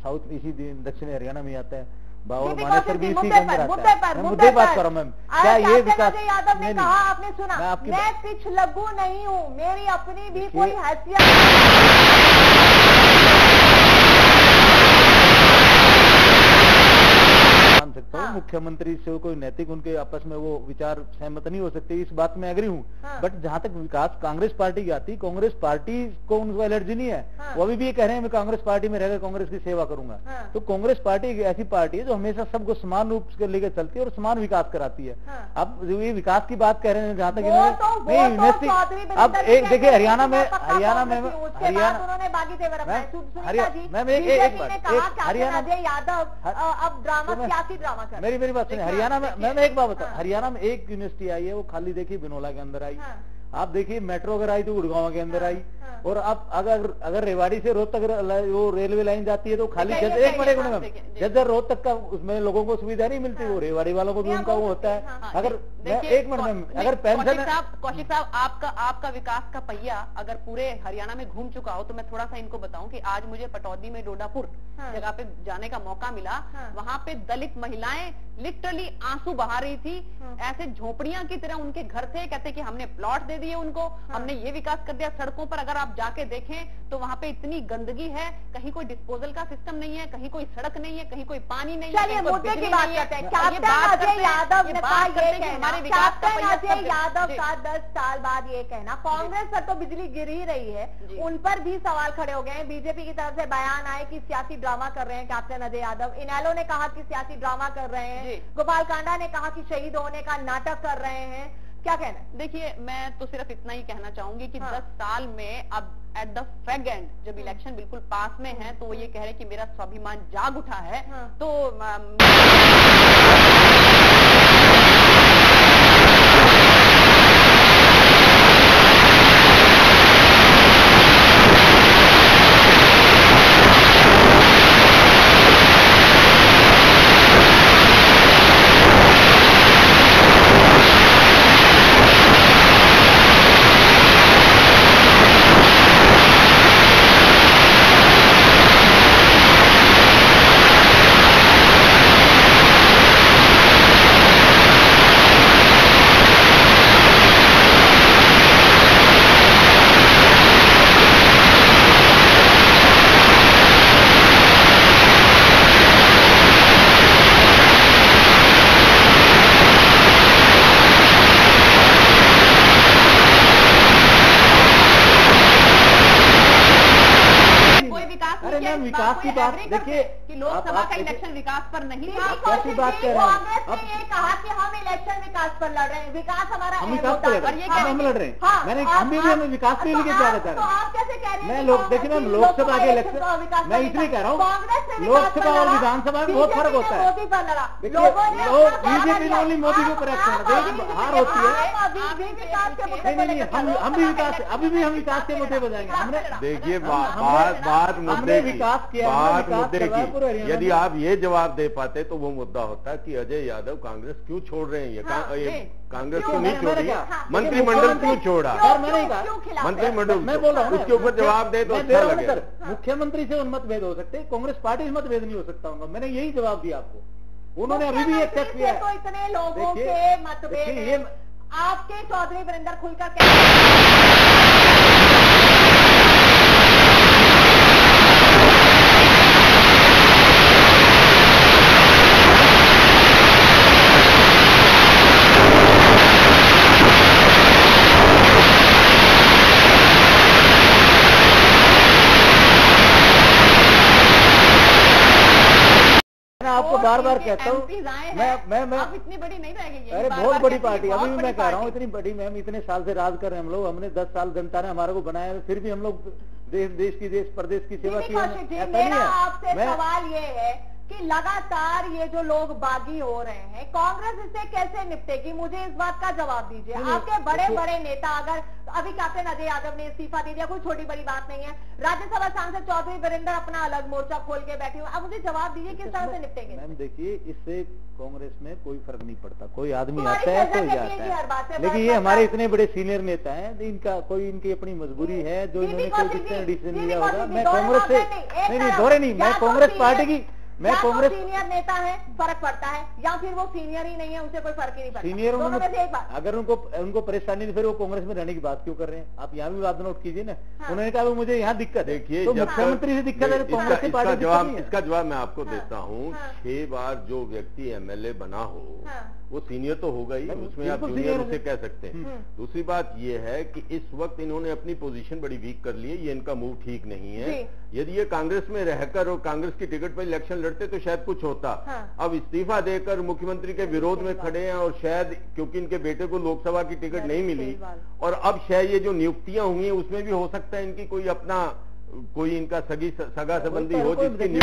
साउथ इसी दक्षिण हरियाणा में आता है, बावल मानेसर भी इसी के अंदर आता है। मुद्दे बात कर रहा हूँ मैम, क्या ये विकास? यादव ने कहा, आपने सुना, मैं पिछ लगू नहीं हूँ, मेरी अपनी भी कोई हैसियत सकता हूँ। मुख्यमंत्री से कोई नैतिक उनके आपस में वो विचार सहमत नहीं हो सकते, इस बात में एग्री हूँ। बट जहाँ तक विकास कांग्रेस पार्टी की आती, कांग्रेस पार्टी को उनको एलर्जी नहीं है। वो अभी भी ये कह रहे हैं मैं कांग्रेस पार्टी में रहकर कांग्रेस की सेवा करूंगा। तो कांग्रेस पार्टी एक ऐसी पार्टी है जो हमेशा सबको समान रूप से लेकर चलती है और समान विकास कराती है। अब जो ये विकास की बात कह रहे हैं, जहाँ तक इन्होंने अब एक देखिए हरियाणा में मेरी बात सुनिए। हरियाणा में मैं एक बात बताऊं, हरियाणा में एक यूनिवर्सिटी आई है, वो खाली देखिए बिनोला के अंदर आई। आप देखिए मेट्रो अगर आई तो गुड़गांव के अंदर आई। और अब अगर रेवाड़ी से रोहतक वो रेलवे लाइन जाती है तो खाली एक मिनट जब रोहतक का उसमें लोगों को सुविधा नहीं मिलती, वो रेवाड़ी वालों को भी उनका वो होता है। अगर एक मिनट में अगर पेंशन, कौशिक साहब आपका विकास का पहिया अगर पूरे हरियाणा में घूम चुका हो तो मैं थोड़ा सा इनको बताऊं कि आज मुझे पटौदी में डोडापुर जगह पे जाने का मौका मिला। वहां पे दलित महिलाएं लिटरली आंसू बहा रही थी। ऐसे झोपड़ियां की तरह उनके घर थे। कहते कि हमने प्लॉट दे दिए उनको, हमने ये विकास कर दिया। सड़कों पर अगर आप जाके देखें तो वहां पे इतनी गंदगी है, कहीं कोई डिस्पोजल का सिस्टम नहीं है, कहीं कोई सड़क नहीं है, कहीं कोई पानी नहीं है। चलिए मुद्दे की बात करते हैं। कैप्टन अजय यादव ने कहा ये कहना, कैप्टन अजय यादव का 10 साल बाद ये कहना, कांग्रेस पर तो बिजली गिर ही रही है, उन पर भी सवाल खड़े हो गए हैं। बीजेपी की तरफ से बयान आए कि सियासी ड्रामा कर रहे हैं कैप्टन अजय यादव। इनेलो ने कहा कि सियासी ड्रामा कर रहे हैं। गोपाल कांडा ने कहा कि शहीद होने का नाटक कर रहे हैं। क्या कहना है? देखिए, मैं तो सिर्फ इतना ही कहना चाहूंगी कि 10 साल में अब एट द फ्रैग एंड जब इलेक्शन बिल्कुल पास में है तो वो ये कह रहे हैं कि मेरा स्वाभिमान जाग उठा है। तो विकास की बात देखिए कि लोकसभा का इलेक्शन विकास पर नहीं था। कैसी बात कर रहे हैं? कांग्रेस ने ये कहा कि हम इलेक्शन विकास पर लड़ रहे हैं, विकास हमारा हम विकास पर लड़ रहे हैं, हम लड़ रहे हैं। मैंने हम भी हमें विकास के लिए क्या कहता है? आप कैसे कह रहे हैं? मैं लोग देखिए मैम, लोकसभा के इलेक्शन मैं इसलिए कह रहा हूँ, लोकसभा और विधानसभा में बहुत फर्क होता है। बीजेपी ने ओनली मोदी के ऊपर एक्शन हार होती है। नहीं, हम भी विकास, अभी भी हम विकास के मुद्दे बजाएंगे। हमने देखिए बात मुद्दे की, बात मुद्दे की। यदि आप ये जवाब दे पाते तो वो मुद्दा होता कि अजय यादव कांग्रेस क्यों छोड़ रहे हैं, ये कांग्रेस क्यों नहीं छोड़ी, मंत्रिमंडल क्यों छोड़ा, मंत्रिमंडल मैं बोल रहा हूँ उसके ऊपर जवाब दे तो अच्छा लगे। मुख्यमंत्री से मतभेद हो सकते, कांग्रेस पार्टी से मतभेद नहीं हो सकता उनका। मैंने यही जवाब दिया आपको। उन्होंने अभी भी एक्सेप्ट किया। तो इतने लोगों के मतभेद आपके चौधरी वीरेंद्र खुलकर आपको बार बार कहता हूँ, मैं अब इतनी बड़ी नहीं रहेगी। अरे बहुत बड़ी पार्टी, अभी भी मैं कह रहा हूँ इतनी बड़ी। मैम इतने साल से राज कर रहे हैं हम लोग, हमने 10 साल जनता ने हमारे को बनाया, फिर भी हम लोग देश प्रदेश की सेवा की। मेरा आपसे सवाल ये है कि लगातार ये जो लोग बागी हो रहे हैं, कांग्रेस इससे कैसे निपटेगी? मुझे इस बात का जवाब दीजिए। आपके बड़े बड़े नेता, अगर अभी कैप्टन अजय यादव ने इस्तीफा दे दिया, कोई छोटी बड़ी बात नहीं है। राज्यसभा सांसद चौधरी वीरेंद्र अपना अलग मोर्चा खोल के बैठे हुए। अब मुझे जवाब दीजिए किस तरह से निपटेंगे? मैम देखिए, इससे कांग्रेस में कोई फर्क नहीं पड़ता। कोई आदमी आता है तो जाता है, लेकिन ये हमारे इतने बड़े सीनियर नेता हैं, इनका कोई इनकी अपनी मजबूरी है जो इन्होंने कोई डिसीजन लिया होगा। मैं कांग्रेस से नहीं दोहरे नहीं, मैं कांग्रेस पार्टी की, मैं कांग्रेस सीनियर नेता है, फर्क पड़ता है, या फिर वो सीनियर ही नहीं है, उनसे कोई फर्क ही नहीं पड़ता। सीनियर अगर उनको परेशानी, फिर वो कांग्रेस में रहने की बात क्यों कर रहे हैं? आप यहाँ भी बात नोट कीजिए ना। उन्होंने कहा मुझे यहाँ दिक्कत है, तो मुख्यमंत्री से दिक्कत है, कांग्रेस की पार्टी इसका जवाब मैं आपको देता हूँ। 6 बार जो व्यक्ति एमएलए बना हो वो सीनियर तो होगा ही, उसमें आप जूनियर उसे कह सकते हैं। दूसरी बात ये है कि इस वक्त इन्होंने अपनी पोजीशन बड़ी वीक कर ली है, ये इनका मूव ठीक नहीं है। यदि ये कांग्रेस में रहकर और कांग्रेस की टिकट पर इलेक्शन लड़ते तो शायद कुछ होता। अब इस्तीफा देकर मुख्यमंत्री के विरोध में खड़े हैं, और शायद क्योंकि इनके बेटे को लोकसभा की टिकट नहीं मिली, और अब शायद ये जो नियुक्तियां हुई हैं उसमें भी हो सकता है इनकी कोई अपना कोई इनका सगा संबंधी हो जिसकी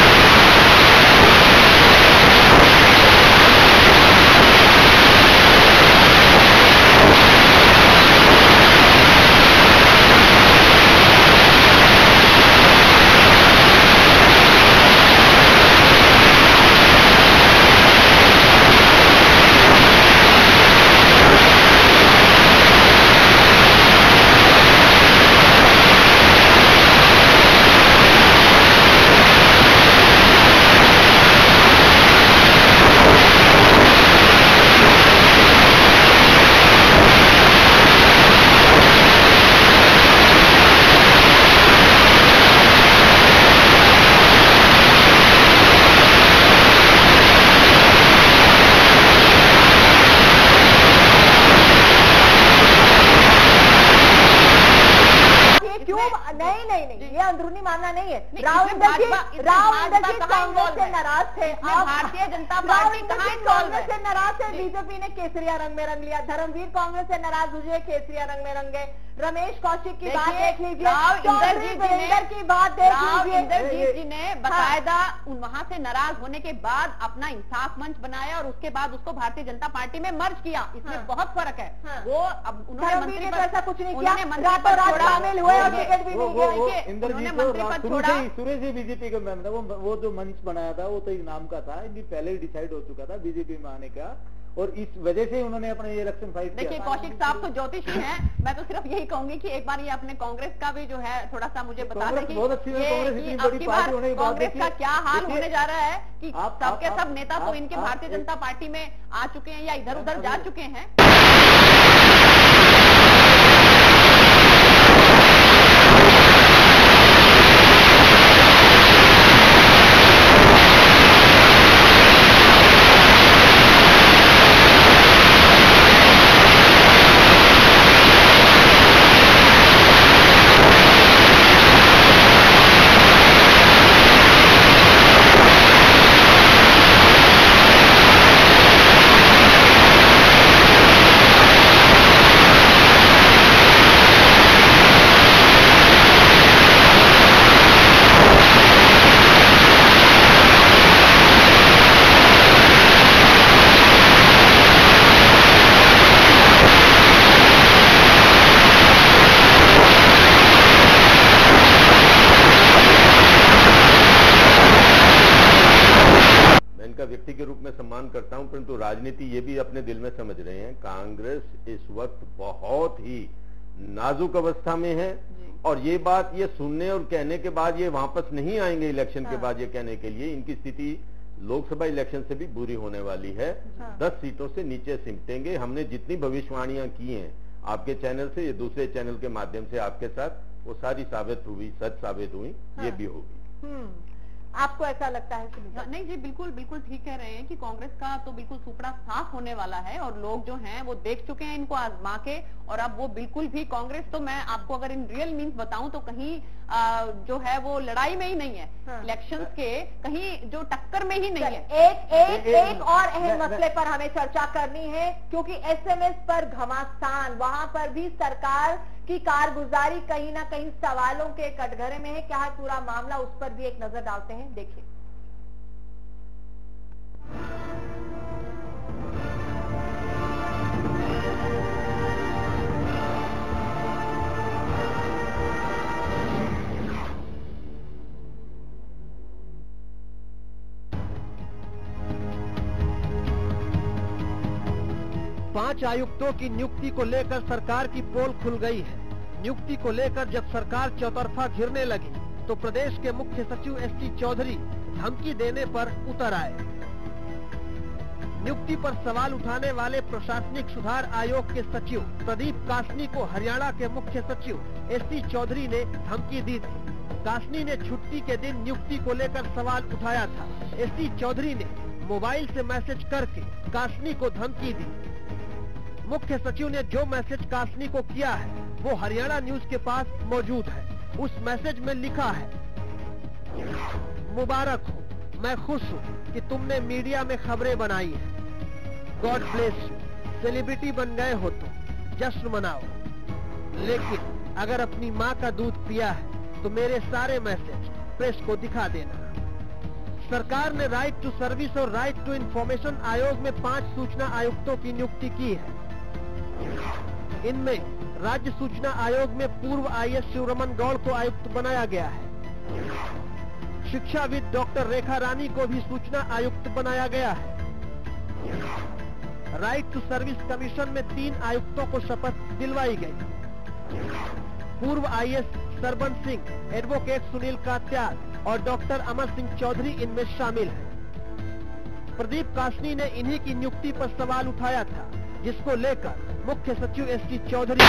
अंदरूनी मामला नहीं है। राव इंदर जी कांग्रेस से नाराज थे, भारतीय जनता पार्टी कांग्रेस से नाराज थे, बीजेपी ने केसरिया रंग में रंग लिया, धर्मवीर कांग्रेस से नाराज हुए, केसरिया रंग में रंगे, रमेश कौशिक की बात देख लीजिए, इंदर की बात देख लीजिए। इंदरजीत जी ने बाकायदा वहां से नाराज होने के बाद अपना इंसाफ मंच बनाया और उसके बाद उसको भारतीय जनता पार्टी में मर्ज किया। इसमें बहुत फर्क है। वो अब उन्होंने मंत्री पद ऐसा कुछ नहीं किया, रातों रात शामिल हुए और टिकट भी नहीं दिया। उन्होंने मंत्री पद छोड़ा। शुरू से बीजेपी का मैम था, वो जो मंच बनाया था वो तो एक नाम का था, इनकी पहले ही डिसाइड हो चुका था बीजेपी में आने का, और इस वजह से उन्होंने अपने ये इलेक्शन फाइट किया। देखिए कौशिक साहब तो ज्योतिषी हैं, मैं तो सिर्फ यही कहूंगी कि एक बार ये अपने कांग्रेस का भी जो है थोड़ा सा मुझे बता दें कि कांग्रेस का क्या हाल होने जा रहा है कि सबके सब नेता तो इनके भारतीय जनता पार्टी में आ चुके हैं या इधर उधर जा चुके हैं। व्यक्ति के रूप में सम्मान करता हूं, परंतु राजनीति ये भी अपने दिल में समझ रहे हैं, कांग्रेस इस वक्त बहुत ही नाजुक अवस्था में है। और ये बात ये सुनने और कहने के बाद ये वापस नहीं आएंगे इलेक्शन के बाद ये कहने के लिए, इनकी स्थिति लोकसभा इलेक्शन से भी बुरी होने वाली है। 10 सीटों से नीचे सिमटेंगे। हमने जितनी भविष्यवाणियां की हैं आपके चैनल से, ये दूसरे चैनल के माध्यम से आपके साथ, वो सारी साबित हुई, सच साबित हुई, ये भी होगी। आपको ऐसा लगता है? नहीं जी, बिल्कुल बिल्कुल ठीक कह रहे हैं कि कांग्रेस का तो बिल्कुल सुपड़ा साफ होने वाला है और लोग जो हैं वो देख चुके हैं इनको आजमा के, और अब वो बिल्कुल भी कांग्रेस तो मैं आपको अगर इन रियल मीन्स बताऊं तो कहीं जो है वो लड़ाई में ही नहीं है। इलेक्शंस के कहीं जो टक्कर में ही नहीं है। एक और अहम मसले पर हमें चर्चा करनी है, क्योंकि एसएमएस पर घमासान, वहां पर भी सरकार की कारगुजारी कहीं ना कहीं सवालों के कटघरे में है। क्या है पूरा मामला, उस पर भी एक नजर डालते हैं, देखिए। पांच आयुक्तों की नियुक्ति को लेकर सरकार की पोल खुल गई है। नियुक्ति को लेकर जब सरकार चौतरफा घिरने लगी तो प्रदेश के मुख्य सचिव एसटी चौधरी धमकी देने पर उतर आए। नियुक्ति पर सवाल उठाने वाले प्रशासनिक सुधार आयोग के सचिव प्रदीप कासनी को हरियाणा के मुख्य सचिव एसटी चौधरी ने धमकी दी थी। कासनी ने छुट्टी के दिन नियुक्ति को लेकर सवाल उठाया था। एसटी चौधरी ने मोबाइल से मैसेज करके कासनी को धमकी दी। मुख्य सचिव ने जो मैसेज कासनी को किया है वो हरियाणा न्यूज के पास मौजूद है। उस मैसेज में लिखा है, मुबारक हो, मैं खुश हूँ कि तुमने मीडिया में खबरें बनाई है। गॉड ब्लेस यू, सेलिब्रिटी बन गए हो तो जश्न मनाओ, लेकिन अगर अपनी माँ का दूध पिया है तो मेरे सारे मैसेज प्रेस को दिखा देना। सरकार ने राइट टू सर्विस और राइट टू इंफॉर्मेशन आयोग में 5 सूचना आयुक्तों की नियुक्ति की है। इनमें राज्य सूचना आयोग में पूर्व आईएएस शिवरमन गौड़ को आयुक्त बनाया गया है। शिक्षाविद डॉक्टर रेखा रानी को भी सूचना आयुक्त बनाया गया है। राइट टू सर्विस कमीशन में 3 आयुक्तों को शपथ दिलवाई गई। पूर्व आईएएस सरबन सिंह, एडवोकेट सुनील कात्याल और डॉक्टर अमर सिंह चौधरी इनमें शामिल हैं। प्रदीप कासनी ने इन्हीं की नियुक्ति पर सवाल उठाया था, जिसको लेकर मुख्य सचिव एसटी चौधरी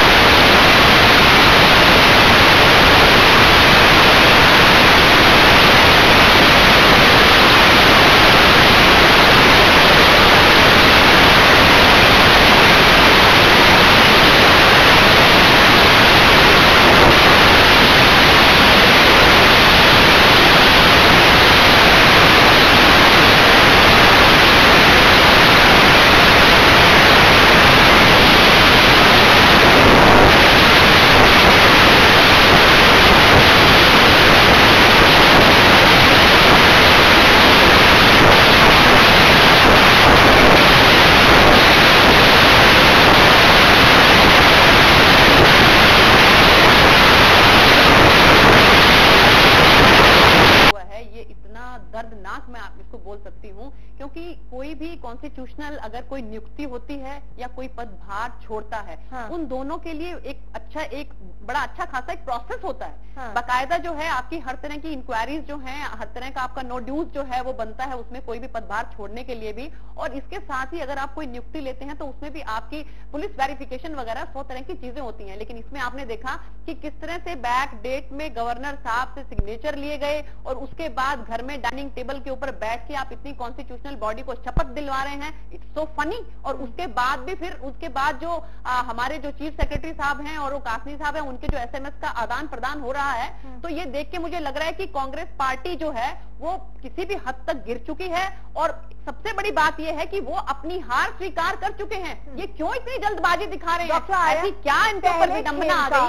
समझती हूँ, क्योंकि कोई भी कॉन्स्टिट्यूशनल अगर कोई नियुक्ति होती है या कोई पदभार छोड़ता है, उन दोनों के लिए एक बड़ा अच्छा खासा एक प्रोसेस होता है। बाकायदा जो है आपकी हर तरह की इंक्वायरीज जो है, हर तरह का आपका नो ड्यूज जो है वो बनता है उसमें, कोई भी पदभार छोड़ने के लिए भी। और इसके साथ ही अगर आप कोई नियुक्ति लेते हैं तो उसमें भी आपकी पुलिस वेरिफिकेशन वगैरह 100 तरह की चीजें होती हैं। लेकिन इसमें आपने देखा कि किस तरह से बैक डेट में गवर्नर साहब से सिग्नेचर लिए गए और उसके बाद घर में डाइनिंग टेबल के ऊपर बैठ के आप इतनी कॉन्स्टिट्यूशनल बॉडी को शपथ दिलवा रहे हैं। It's so funny. और उसके बाद भी फिर उसके बाद जो हमारे जो चीफ सेक्रेटरी साहब हैं और वो कासनी साहब हैं, उनके जो SMS का आदान प्रदान हो रहा है, तो ये देख के मुझे लग रहा है कि कांग्रेस पार्टी जो है वो किसी भी हद तक गिर चुकी है। और सबसे बड़ी बात यह है कि वो अपनी हार स्वीकार कर चुके हैं। ये क्यों इतनी जल्दबाजी दिखा रहे हैं? ऐसी क्या इनके ऊपर विडंबना आ गई?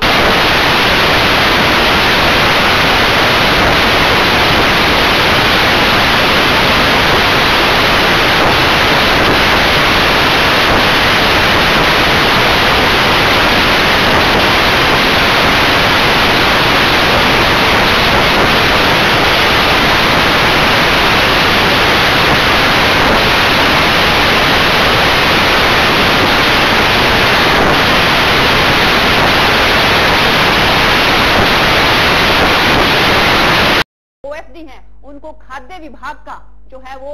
हैं, उनको खाद्य विभाग का जो है वो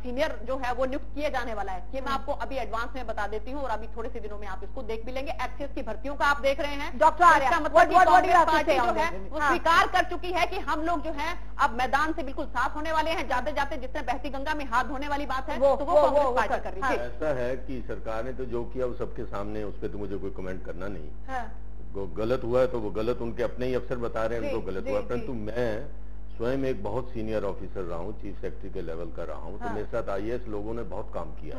सीनियर जो है वो नियुक्त किए जाने वाला है। ये मैं आपको अभी एडवांस में बता देती हूँ और अभी थोड़े से दिनों में आप इसको देख भी लेंगे। एक्सेस की भर्तियों का आप देख रहे हैं। डॉक्टर आर्या, मतलब कांग्रेस पार्टी जो है वो स्वीकार कर चुकी है कि हम लोग जो है अब मैदान से बिल्कुल साफ होने वाले हैं। जाते जाते जिसने बहती गंगा में हाथ धोने वाली बात है तो वो कांग्रेस पार्टी कर रही है। ऐसा है कि सरकार ने तो जो किया वो सबके सामने, उस पर तो मुझे कोई कमेंट करना नहीं। गलत हुआ है तो वो गलत उनके अपने ही अफसर बता रहे हैं उनको गलत हुआ। परंतु मैं स्वयं एक बहुत सीनियर ऑफिसर रहा हूँ, चीफ सेक्रेटरी के लेवल का रहा हूँ, तो मेरे साथ IAS लोगों ने बहुत काम किया।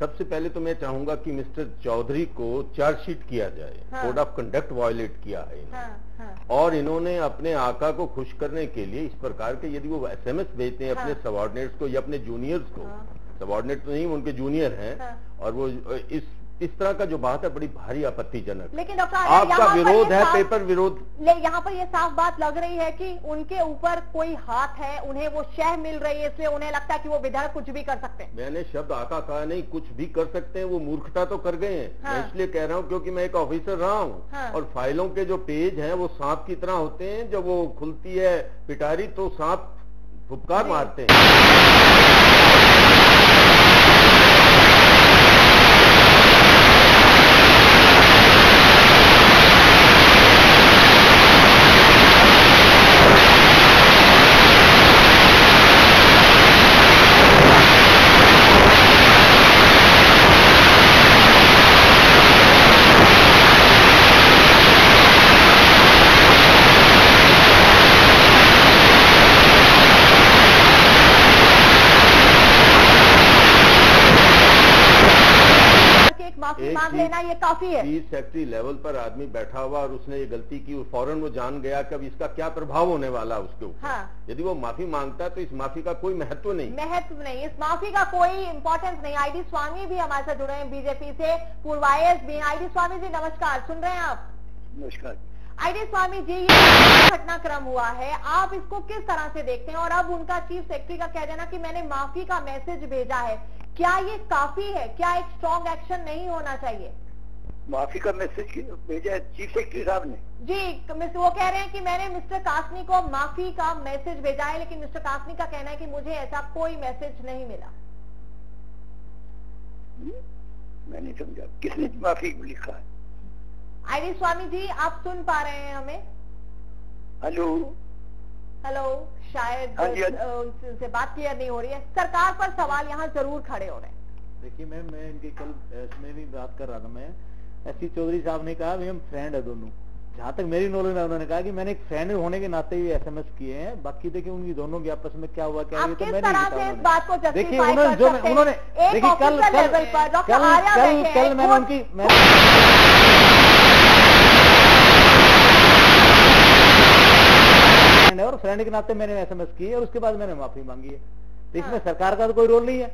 सबसे पहले तो मैं चाहूंगा कि मिस्टर चौधरी को चार्जशीट किया जाए। कोड ऑफ कंडक्ट वायलेट किया है इन्होंने। और इन्होंने अपने आका को खुश करने के लिए इस प्रकार के, यदि वो SMS भेजते हैं अपने सबॉर्डिनेट्स को या अपने जूनियर्स को, सबॉर्डिनेट तो नहीं उनके जूनियर हैं, और वो इस तरह का जो बात है बड़ी भारी आपत्तिजनक। लेकिन डॉक्टर आपका विरोध है, पेपर विरोध। यहाँ पर ये साफ बात लग रही है कि उनके ऊपर कोई हाथ है, उन्हें वो शह मिल रही है, इसलिए उन्हें लगता है कि वो विधायक कुछ भी कर सकते हैं। मैंने शब्द आका कहा नहीं, कुछ भी कर सकते हैं। वो मूर्खता तो कर गए हैं। मैं इसलिए कह रहा हूँ क्योंकि मैं एक ऑफिसर रहा हूँ। और फाइलों के जो पेज हैं वो सांप की तरह होते हैं। जब वो खुलती है पिटारी तो सांप फुफकार मारते हैं। मांग लेना ये काफी है। चीफ सेक्रेटरी लेवल पर आदमी बैठा हुआ और उसने ये गलती की, फौरन वो जान गया कि अब इसका क्या प्रभाव होने वाला उसके ऊपर। यदि वो माफी मांगता है तो इस माफी का कोई महत्व नहीं, इस माफी का कोई इंपॉर्टेंस नहीं। ID स्वामी भी हमारे साथ जुड़े हैं बीजेपी से, पूर्व IAS भी। ID स्वामी जी नमस्कार, सुन रहे हैं आप? नमस्कार। ID स्वामी जी, ये घटनाक्रम हुआ है, आप इसको किस तरह से देखते हैं? और अब उनका चीफ सेक्रेटरी का कह देना कि मैंने माफी का मैसेज भेजा है, क्या ये काफी है? क्या एक स्ट्रॉन्ग एक्शन नहीं होना चाहिए? माफी का मैसेज भेजा है चीफ सेक्रेटरी साहब ने? जी, वो कह रहे हैं कि मैंने मिस्टर कासनी को माफी का मैसेज भेजा है, लेकिन मिस्टर कासनी का कहना है कि मुझे ऐसा कोई मैसेज नहीं मिला। मैं नहीं समझा, किसने माफी लिखा है? ID स्वामी जी, आप सुन पा रहे हैं हमें? हेलो, शायद उनसे बात क्लियर नहीं हो रही है। सरकार पर सवाल यहाँ जरूर खड़े हो रहे हैं। देखिए मैम, मैं इनके कल इसमें भी बात कर रहा था। मैं SC चौधरी साहब ने कहा हम फ्रेंड है दोनों। जहाँ तक मेरी नॉलेज है उन्होंने कहा कि मैंने एक फ्रेंड होने के नाते ही SMS किए हैं। बाकी देखिए उनकी दोनों की आपस में क्या हुआ क्या, तो मैं नहीं बात को देखिए उन्होंने देखिए कल मैंने उनकी और फ्रेंड के नाते मैंने SMS की है और उसके बाद मैंने माफी मांगी है। तो इसमें सरकार का तो कोई रोल नहीं है।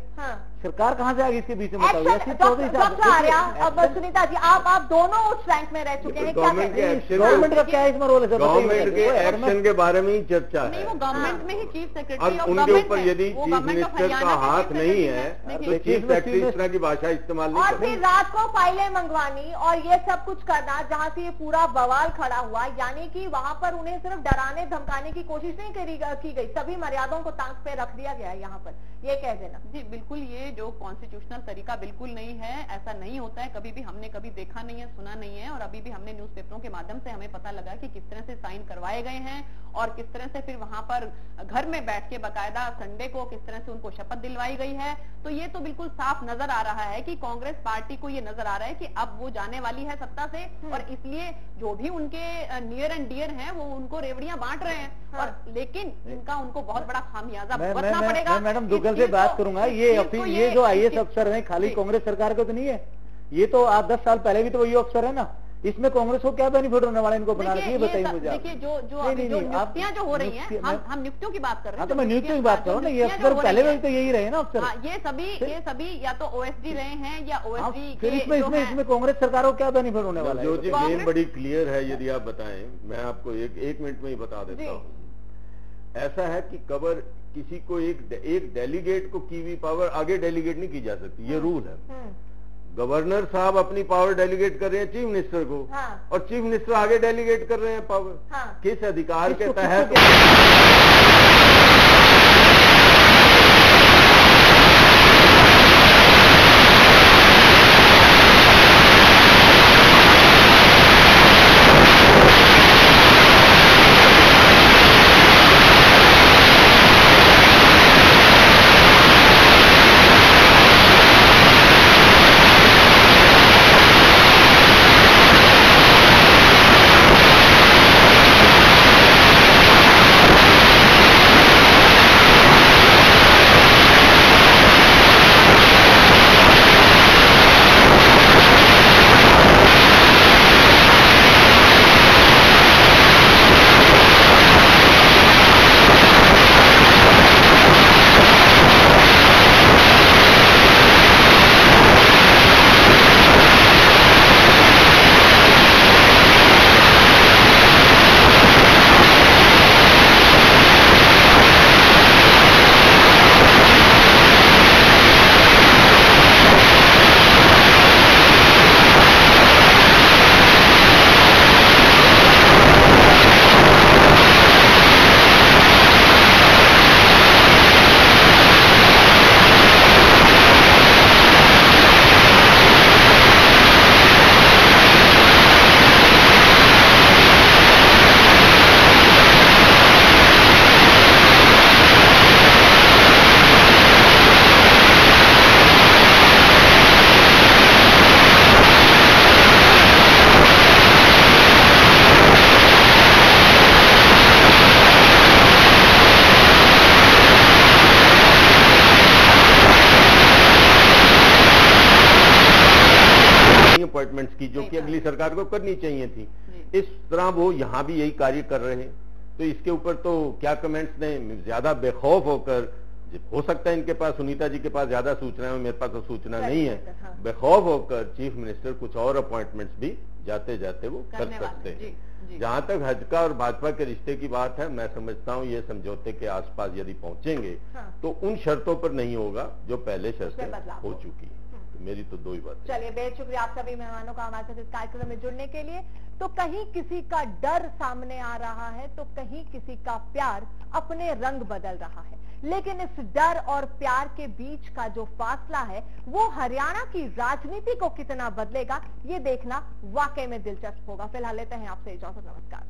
सरकार कहाँ से आ गई इसके बीच में बताओ? डॉक्टर आर्या, अब सुनीता जी, आप दोनों उस रैंक में रह चुके हैं, गवर्नमेंट का क्या इसमें रोल है? गवर्नमेंट के एक्शन के बारे में ही चर्चा है। नहीं, वो गवर्नमेंट में ही चीफ सेक्रेटरी और उनके ऊपर यदि चीफ मिनिस्टर का हाथ नहीं है तो चीफ सेक्रेटरी इस तरह की भाषा इस्तेमाल नहीं और फिर रात को फाइलें मंगवानी और ये सब कुछ करना, जहाँ से ये पूरा बवाल खड़ा हुआ, यानी कि वहाँ पर उन्हें सिर्फ डराने धमकाने की कोशिश नहीं की गई, सभी मर्यादाओं को ताक पे रख दिया गया है यहाँ पर, ये कह देना। जी बिल्कुल, ये जो कॉन्स्टिट्यूशनल तरीका बिल्कुल नहीं है, ऐसा नहीं होता है, कभी भी हमने कभी देखा नहीं है, सुना नहीं है। और अभी भी हमने न्यूज़पेपरों के माध्यम से हमें पता लगा कि किस तरह से साइन करवाए गए हैं और किस तरह से फिर वहां पर घर में बैठ के बाकायदा संडे को किस तरह से उनको शपथ दिलवाई गई है। तो ये तो बिल्कुल साफ नजर आ रहा है कि कांग्रेस पार्टी को ये नजर आ रहा है कि अब वो जाने वाली है सत्ता से, और इसलिए जो भी उनके नियर एंड डियर हैं वो उनको रेवड़ियां बांट रहे हैं। और लेकिन इनका उनको बहुत बड़ा खामियाजा भुगतना पड़ेगा। मैडम दुग्गल से बात करूंगा, ये जो IAS अफसर हैं खाली कांग्रेस सरकार को तो नहीं है, ये तो 10 साल पहले भी तो वही अफसर है ना, इसमें कांग्रेस को क्या बेनिफिट होने वाला है इनको बना रखी है, बताइए मुझे। देखिए जो नियुक्तियां जो हो रही हैं, हम नियुक्तियों की बात कर रहे हैं। तो मैं नियुक्तियों की बात कर रहा हूँ ना, ये अफसर पहले भी तो यही रहे ना अफसर। ये सभी या तो OSD रहे हैं या OSD के इसमें कांग्रेस सरकार को क्या बेनिफिट होने वाला है? जो जी गेम बड़ी क्लियर है, यदि आप बताएं, मैं आपको एक मिनट में ही बता देता हूँ। ऐसा है कि कवर किसी को एक डेलीगेट को की हुई पावर आगे डेलीगेट नहीं की जा सकती, ये रूल है। गवर्नर साहब अपनी पावर डेलीगेट कर रहे हैं चीफ मिनिस्टर को, और चीफ मिनिस्टर आगे डेलीगेट कर रहे हैं पावर, किस अधिकार के तहत? अपॉइंटमेंट्स की, जो कि अगली सरकार को करनी चाहिए थी। इस तरह वो यहाँ भी यही कार्य कर रहे हैं। तो इसके ऊपर तो क्या कमेंट्स दें, ज्यादा बेखौफ होकर, हो सकता है इनके पास, सुनीता जी के पास ज्यादा सूचना है, मेरे पास तो सूचना नहीं है, बेखौफ होकर चीफ मिनिस्टर कुछ और अपॉइंटमेंट्स भी जाते जाते वो कर सकते हैं। जहां तक हज का और भाजपा के रिश्ते की बात है, मैं समझता हूं ये समझौते के आसपास यदि पहुंचेंगे तो उन शर्तों पर नहीं होगा जो पहले शर्तें हो चुकी है। तो मेरी तो दो ही बात। चलिए, बेहद शुक्रिया आप सभी मेहमानों का हमारे साथ इस कार्यक्रम में जुड़ने के लिए। तो कहीं किसी का डर सामने आ रहा है तो कहीं किसी का प्यार अपने रंग बदल रहा है, लेकिन इस डर और प्यार के बीच का जो फासला है वो हरियाणा की राजनीति को कितना बदलेगा, ये देखना वाकई में दिलचस्प होगा। फिलहाल लेते हैं आपसे इजाजत, नमस्कार।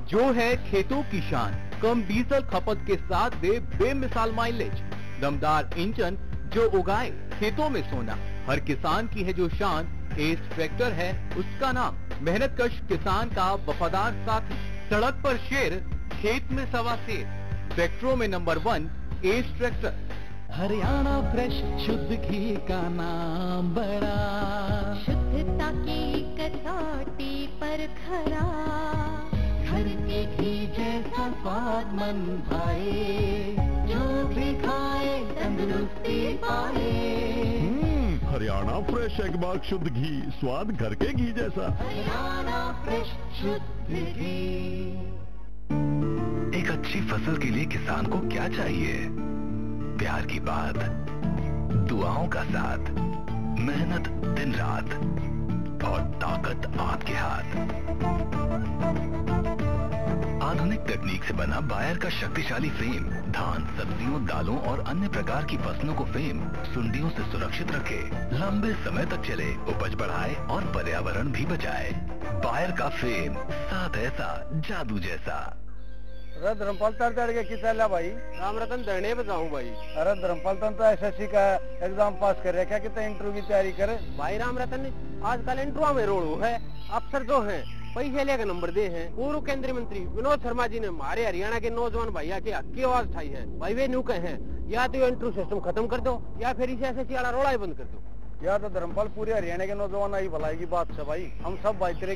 जो है खेतों की शान, कम डीजल खपत के साथ दे बेमिसाल माइलेज, दमदार इंजन जो उगाए खेतों में सोना। हर किसान की है जो शान, एस ट्रैक्टर है उसका नाम। मेहनतकश किसान का वफादार साथी, सड़क पर शेर, खेत में सवा शेर। ट्रैक्टरों में number 1 S tractor. Haryana fresh शुद्ध घी का नाम बड़ा, शुद्धता की कसौटी पर खरा। स्वाद मन भाए, जो भी खाए तंदुरुस्ती पाए। हरियाणा फ्रेश एगबाग शुद्ध घी, स्वाद घर के घी जैसा। हरियाणा फ्रेश शुद्ध घी। एक अच्छी फसल के लिए किसान को क्या चाहिए? प्यार की बात, दुआओं का साथ, मेहनत दिन रात और ताकत आपके हाथ। आधुनिक तकनीक से बना बायर का शक्तिशाली फ्रेम धान, सब्जियों, दालों और अन्य प्रकार की फसलों को फ्रेम सुंडियों से सुरक्षित रखे, लंबे समय तक चले, उपज बढ़ाए और पर्यावरण भी बचाए। बायर का फ्रेम, साथ ऐसा जादू जैसा। अरे धर्मपाल तड़ के कितना भाई? राम रतन धरने बजाऊं भाई। अरे धर्मपाल तो एसएससी का एग्जाम पास कर रहे, क्या कितना इंटरव्यू की तैयारी करे? भाई राम रतन आजकल इंटरव्यू में रोड़ू है, अफसर जो हैं पैसे लेकर नंबर दे हैं। पूर्व केंद्रीय मंत्री विनोद शर्मा जी ने हमारे हरियाणा के नौजवान भैया की हक की आवाज उठाई है। भाई वे न्यू कहे हैं या तो इंटरव्यू सिस्टम खत्म कर दो या फिर इसे एसएससी वाला रोड़ा ही बंद कर दो। यार तो धर्मपाल पूरे हरियाणा के नौजवान आई भलाई की बात है भाई, हम सब भाई तेरे